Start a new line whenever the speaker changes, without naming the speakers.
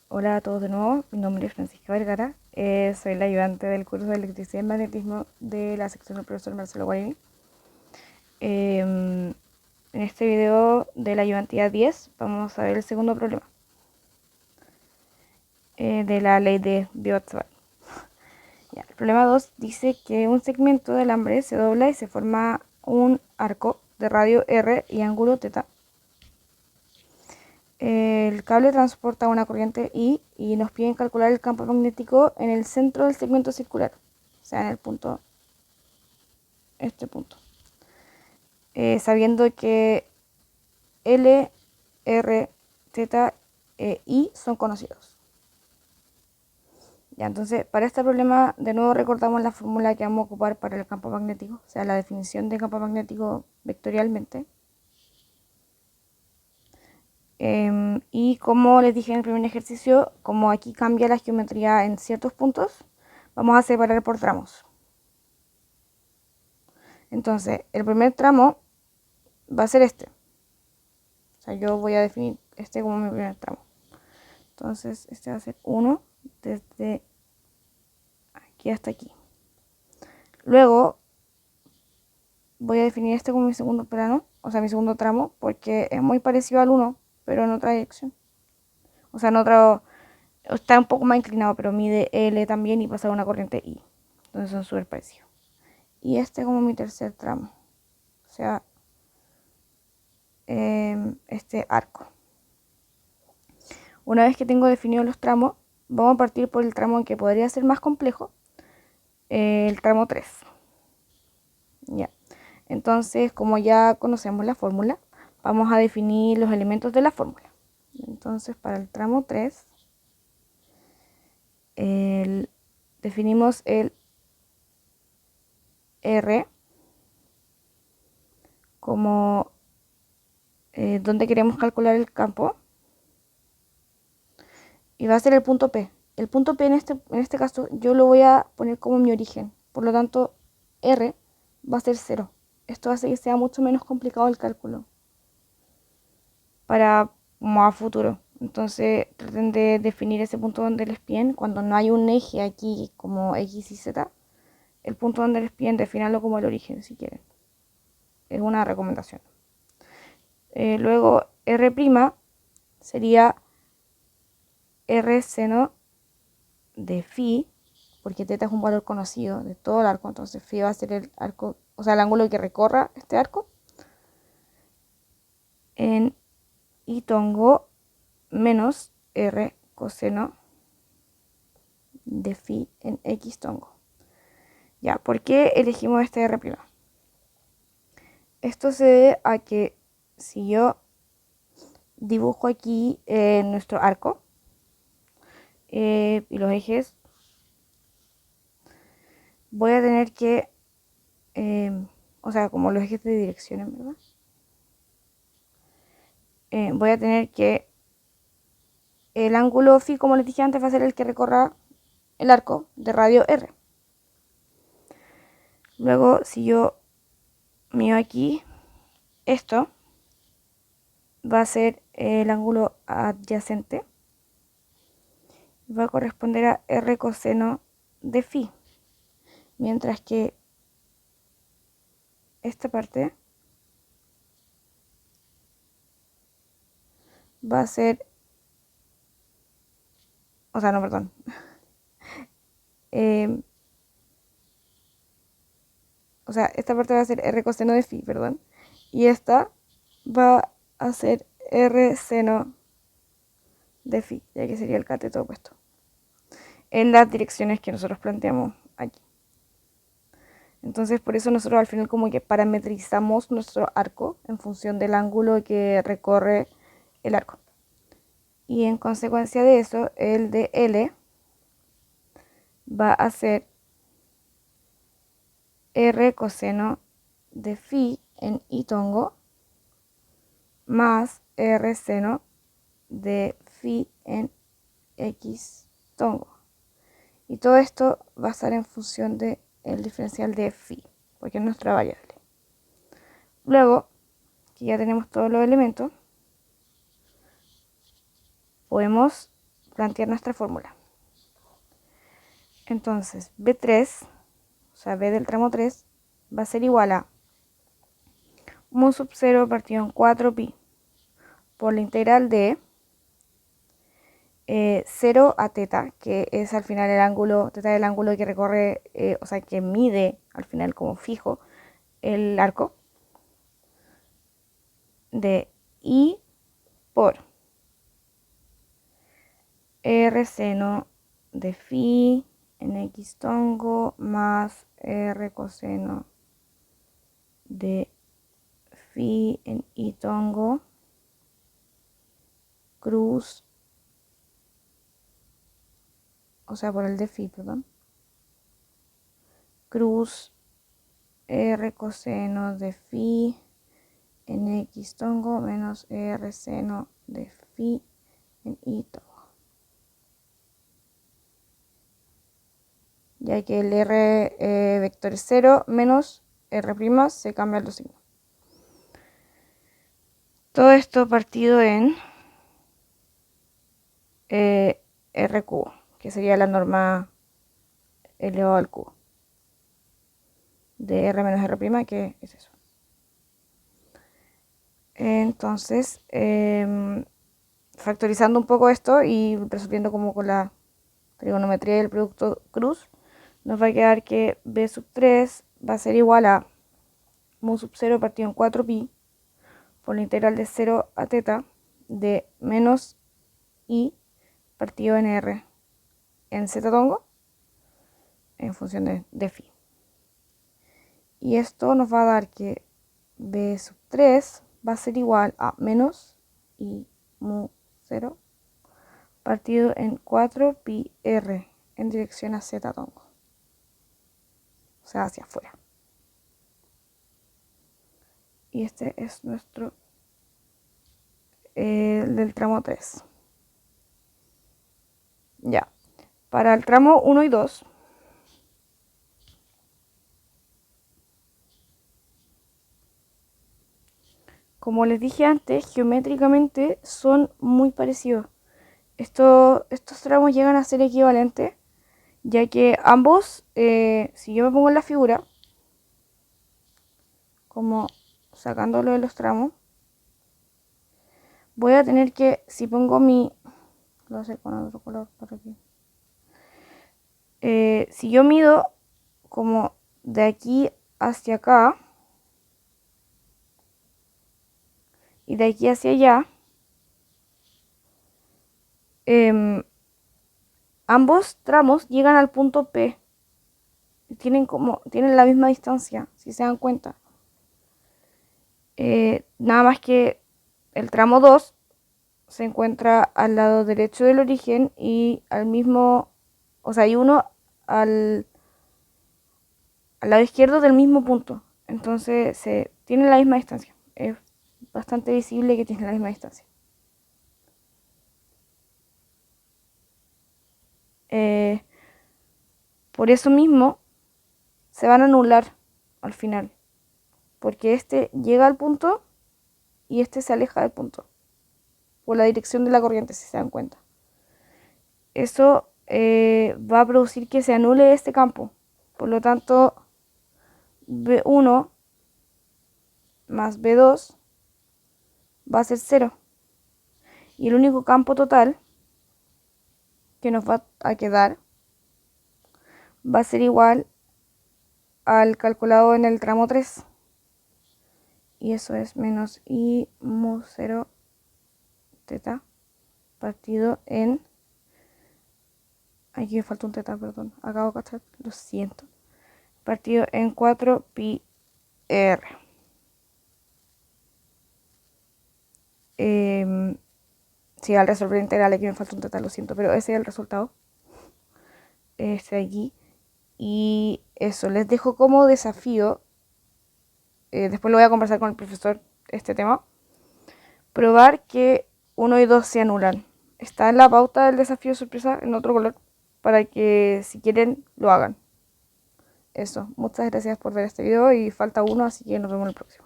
Hola a todos de nuevo, mi nombre es Francisca Vergara, soy la ayudante del curso de electricidad y magnetismo de la sección del profesor Marcelo Guarini. En este video de la ayudantía 10 vamos a ver el segundo problema de la ley de Biot-Savart. El problema 2 dice que un segmento de alambre se dobla y se forma un arco de radio R y ángulo θ. El cable transporta una corriente I y nos piden calcular el campo magnético en el centro del segmento circular, o sea, en el punto, este punto. Sabiendo que L, R, θ e I son conocidos. Ya, entonces, para este problema, de nuevo recordamos la fórmula que vamos a ocupar para el campo magnético, o sea, la definición de campo magnético vectorialmente. Y como les dije en el primer ejercicio, como aquí cambia la geometría en ciertos puntos, vamos a separar por tramos. Entonces, el primer tramo va a ser este. O sea, yo voy a definir este como mi primer tramo. Entonces, este va a ser 1 desde aquí hasta aquí. Luego, voy a definir este como mi segundo plano, o sea, mi segundo tramo, porque es muy parecido al 1, pero en otra dirección. O sea, en otro, está un poco más inclinado, pero mide L también y pasa una corriente I. Entonces son súper parecidos. Y este como mi tercer tramo, o sea, este arco. Una vez que tengo definidos los tramos, vamos a partir por el tramo que podría ser más complejo, el tramo 3. Ya. Entonces, como ya conocemos la fórmula, vamos a definir los elementos de la fórmula. Entonces, para el tramo 3, definimos el R como donde queremos calcular el campo y va a ser el punto P. El punto P en este caso yo lo voy a poner como mi origen, por lo tanto R va a ser 0. Esto hace que sea mucho menos complicado el cálculo para más futuro. Entonces traten de definir ese punto donde les piden cuando no hay un eje aquí como X y Z. El punto donde les piden definirlo como el origen si quieren. Es una recomendación. Luego R' sería R seno de phi, porque θ es un valor conocido de todo el arco, entonces phi va a ser el arco, o sea, el ángulo que recorra este arco, en y tongo menos R coseno de phi en X tongo. Ya, ¿por qué elegimos este R'? Esto se debe a que si yo dibujo aquí nuestro arco y los ejes, voy a tener que, o sea, como los ejes de dirección, en verdad, voy a tener que el ángulo phi, como les dije antes, va a ser el que recorra el arco de radio R. Luego, si yo mío aquí, esto va a ser el ángulo adyacente. Va a corresponder a R coseno de phi. Mientras que esta parte va a ser, o sea, no, perdón. Eh, o sea, esta parte va a ser R coseno de phi, perdón. Y esta va a ser R seno de phi, ya que sería el cateto opuesto, en las direcciones que nosotros planteamos aquí. Entonces, por eso nosotros al final como que parametrizamos nuestro arco en función del ángulo que recorre el arco. Y en consecuencia de eso, el de L va a ser R coseno de phi en I tongo más R seno de phi en X tongo. Y todo esto va a estar en función del diferencial de phi, porque es nuestra variable. Luego, que ya tenemos todos los elementos, podemos plantear nuestra fórmula. Entonces, B3, o sea, B del tramo 3, va a ser igual a mu sub 0 partido en 4pi por la integral de 0 a teta, que es al final el ángulo, teta del ángulo que recorre, o sea, que mide al final como fijo el arco, de I por R seno de phi en X tongo más R coseno de phi en Y tongo cruz, o sea, por el de phi, perdón, cruz R coseno de phi en X tongo menos R seno de phi en Y tongo. Ya que el R vector es 0 menos R' se cambian los signos. Todo esto partido en R cubo, que sería la norma elevado al cubo de R menos R', que es eso. Entonces, factorizando un poco esto y resolviendo como con la trigonometría del producto cruz, nos va a quedar que B sub 3 va a ser igual a mu sub 0 partido en 4pi por la integral de 0 a teta de menos I partido en R en z tongo en función de phi. Y esto nos va a dar que B sub 3 va a ser igual a menos I mu 0 partido en 4pi R en dirección a z tongo, o sea, hacia afuera. Y este es nuestro del tramo 3. Ya. Para el tramo 1 y 2, como les dije antes, geométricamente son muy parecidos. Estos tramos llegan a ser equivalentes, ya que ambos, si yo me pongo en la figura, como sacándolo de los tramos, voy a tener que, si pongo mi, lo voy a hacer con otro color para que, si yo mido como de aquí hacia acá y de aquí hacia allá, ambos tramos llegan al punto P. Tienen la misma distancia, si se dan cuenta. Nada más que el tramo 2 se encuentra al lado derecho del origen y al mismo, o sea, hay uno al lado izquierdo del mismo punto. Entonces tienen la misma distancia. Es bastante visible que tienen la misma distancia. Por eso mismo se van a anular al final, porque este llega al punto y este se aleja del punto por la dirección de la corriente, si se dan cuenta. Eso va a producir que se anule este campo. Por lo tanto, B1 más B2 va a ser 0. Y el único campo total que nos va a quedar va a ser igual al calculado en el tramo 3. Y eso es menos I mu 0 teta partido en... Aquí me falta un teta, perdón. Acabo de cachar, lo siento. Partido en 4 pi r. Sí, al resolver integral aquí me falta un teta, lo siento, pero ese es el resultado. Este de aquí. Y eso, les dejo como desafío. Después lo voy a conversar con el profesor este tema. Probar que 1 y 2 se anulan. Está en la pauta del desafío sorpresa en otro color para que si quieren lo hagan. Eso, muchas gracias por ver este video y falta uno, así que nos vemos en el próximo.